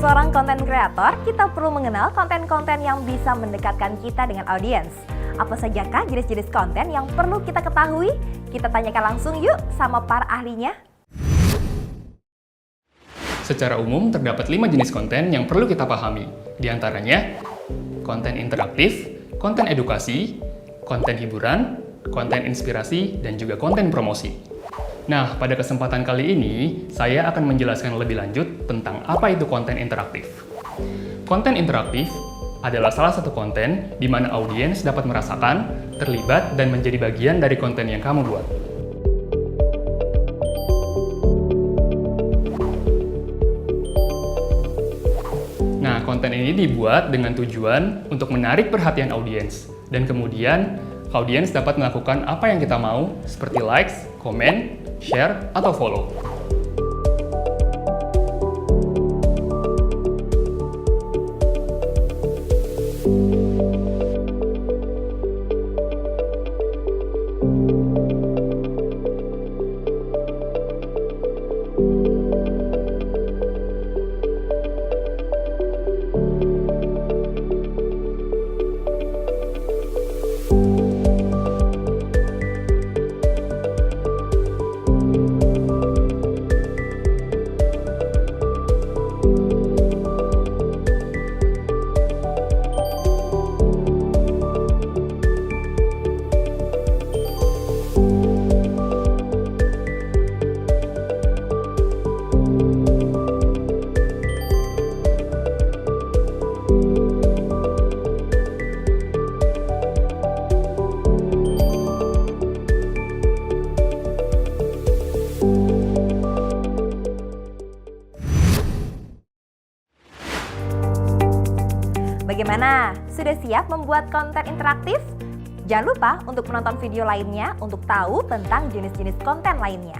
seorang konten kreator, kita perlu mengenal konten-konten yang bisa mendekatkan kita dengan audiens. Apa sajakah jenis-jenis konten yang perlu kita ketahui? Kita tanyakan langsung yuk sama para ahlinya. Secara umum, terdapat 5 jenis konten yang perlu kita pahami. Di antaranya, konten interaktif, konten edukasi, konten hiburan, konten inspirasi, dan juga konten promosi. Nah, pada kesempatan kali ini, saya akan menjelaskan lebih lanjut tentang apa itu konten interaktif. Konten interaktif adalah salah satu konten di mana audiens dapat merasakan, terlibat, dan menjadi bagian dari konten yang kamu buat. Nah, konten ini dibuat dengan tujuan untuk menarik perhatian audiens, dan kemudian audiens dapat melakukan apa yang kita mau, seperti likes, komen, share, atau follow. Bagaimana? Sudah siap membuat konten interaktif? Jangan lupa untuk menonton video lainnya untuk tahu tentang jenis-jenis konten lainnya.